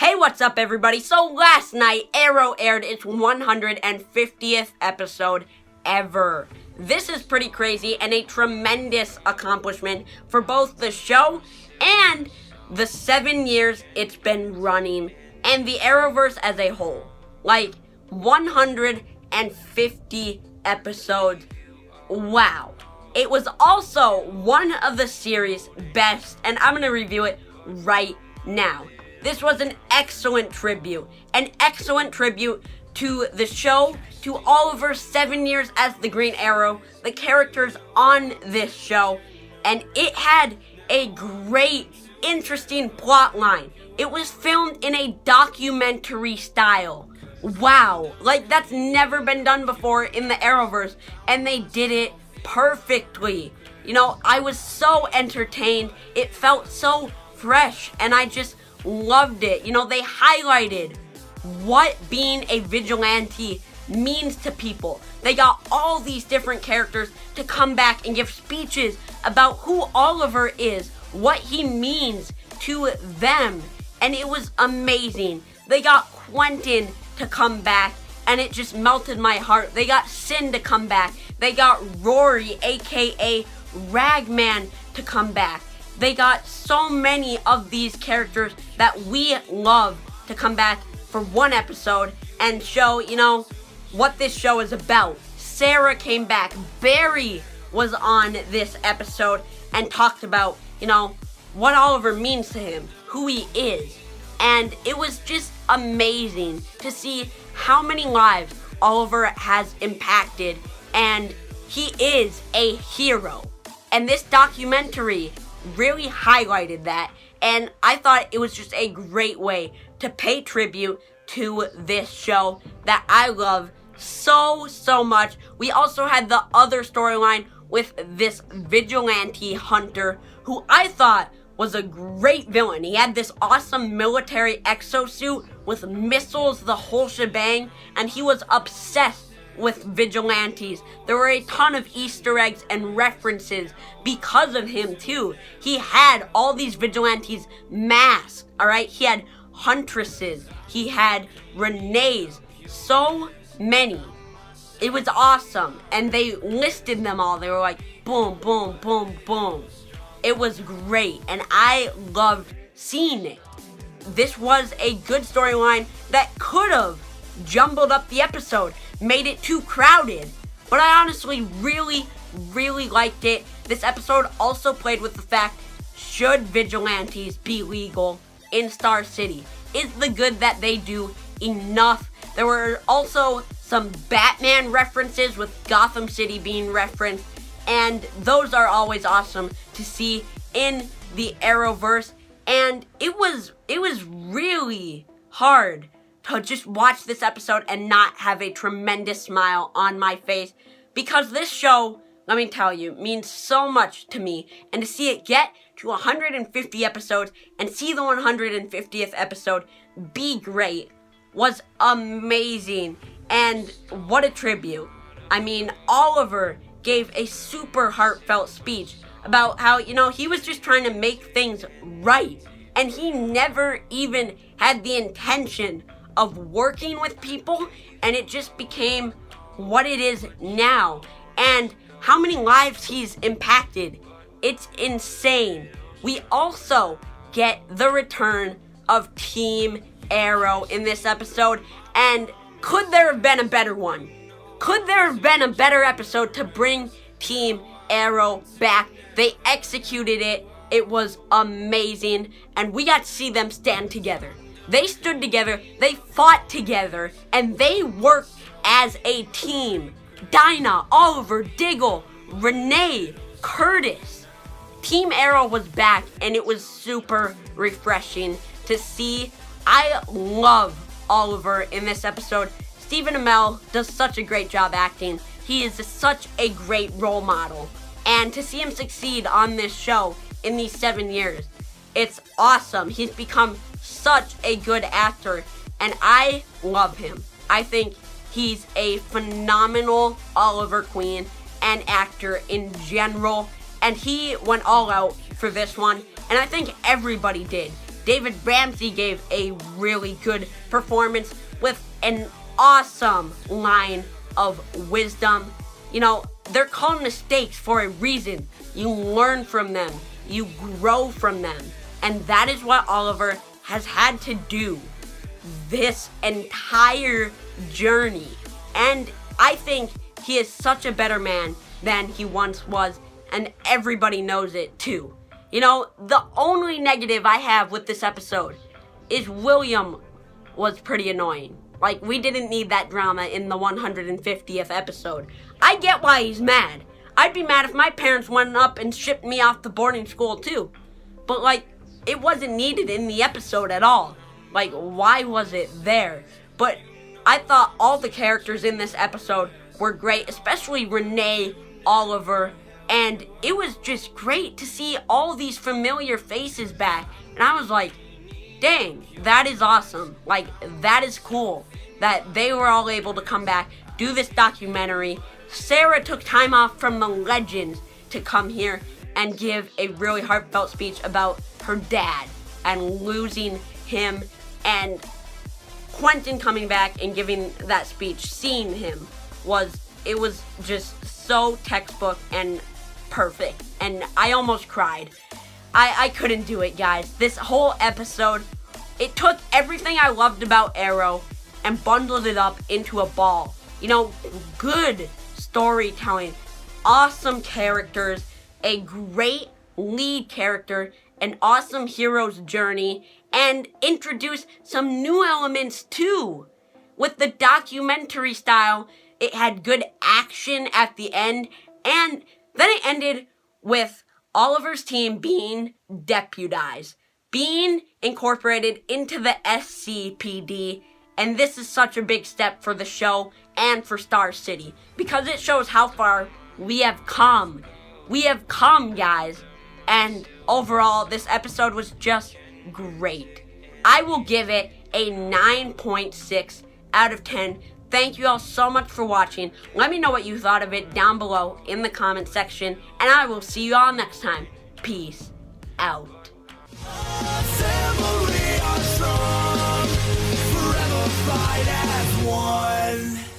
Hey, what's up, everybody? So last night, Arrow aired its 150th episode ever. This is pretty crazy and a tremendous accomplishment for both the show and the 7 years it's been running and the Arrowverse as a whole. Like, 150 episodes. Wow. It was also one of the series' best, and I'm going to review it right now. This was an excellent tribute to the show, to Oliver's 7 years as the Green Arrow, the characters on this show, and it had a great, interesting plot line. It was filmed in a documentary style. Wow, like that's never been done before in the Arrowverse, and they did it perfectly. You know, I was so entertained, it felt so fresh, and I just loved it. You know, they highlighted what being a vigilante means to people. They got all these different characters to come back and give speeches about who Oliver is, what he means to them, and it was amazing. They got Quentin to come back, and it just melted my heart. They got Sin to come back. They got Rory, aka Ragman, to come back. They got so many of these characters that we love to come back for one episode and show, you know, what this show is about. Sarah came back. Barry was on this episode and talked about, you know, what Oliver means to him, who he is. And it was just amazing to see how many lives Oliver has impacted, and he is a hero. And this documentary really highlighted that, and I thought it was just a great way to pay tribute to this show that I love so much. We also had the other storyline with this vigilante hunter who I thought was a great villain. He had this awesome military exosuit with missiles, the whole shebang, and he was obsessed with vigilantes. There were a ton of Easter eggs and references because of him too. He had all these vigilantes masked, alright? He had huntresses, he had Renees, so many. It was awesome, and they listed them all. They were like, boom, boom, boom, boom. It was great, and I loved seeing it. This was a good storyline that could have jumbled up the episode, made it too crowded, but I honestly really liked it. This episode also played with the fact, should vigilantes be legal in Star City? Is the good that they do enough? There were also some Batman references with Gotham City being referenced, and those are always awesome to see in the Arrowverse. And it was really hard to just watch this episode and not have a tremendous smile on my face, because this show, let me tell you, means so much to me, and to see it get to 150 episodes and see the 150th episode be great was amazing. And what a tribute. I mean, Oliver gave a super heartfelt speech about how, you know, he was just trying to make things right, and he never even had the intention of working with people, and it just became what it is now. And how many lives he's impacted, it's insane. We also get the return of Team Arrow in this episode, and could there have been a better one? Could there have been a better episode to bring Team Arrow back? They executed it. It was amazing, and we got to see them stand together. They stood together, they fought together, and they worked as a team. Dinah, Oliver, Diggle, Renee, Curtis. Team Arrow was back, and it was super refreshing to see. I love Oliver in this episode. Stephen Amell does such a great job acting. He is such a great role model. And to see him succeed on this show in these 7 years, it's awesome. He's become such a good actor, and I love him. I think he's a phenomenal Oliver Queen and actor in general, and he went all out for this one, and I think everybody did. David Ramsey gave a really good performance with an awesome line of wisdom. You know, they're called mistakes for a reason. You learn from them. You grow from them. And that is what Oliver has had to do this entire journey. And I think he is such a better man than he once was, and everybody knows it too. You know, the only negative I have with this episode is William was pretty annoying. Like, we didn't need that drama in the 150th episode. I get why he's mad. I'd be mad if my parents went up and shipped me off to boarding school too. But, like, it wasn't needed in the episode at all. Like, why was it there? But I thought all the characters in this episode were great, especially Renee, Oliver, and it was just great to see all these familiar faces back. And I was like, dang, that is awesome. Like, that is cool that they were all able to come back, do this documentary. Sarah took time off from the Legends to come here and give a really heartfelt speech about her dad and losing him, and Quentin coming back and giving that speech, seeing him, was just so textbook and perfect, and I almost cried. I couldn't do it, guys. This whole episode, it took everything I loved about Arrow and bundled it up into a ball. You know, good storytelling, awesome characters, a great lead character, an awesome hero's journey, and introduce some new elements too. With the documentary style, it had good action at the end, and then it ended with Oliver's team being deputized, being incorporated into the SCPD, and this is such a big step for the show and for Star City, because it shows how far we have come. We have come, guys, and overall, this episode was just great. I will give it a 9.6 out of 10. Thank you all so much for watching. Let me know what you thought of it down below in the comment section, and I will see you all next time. Peace out. Family are strong, forever fight as one.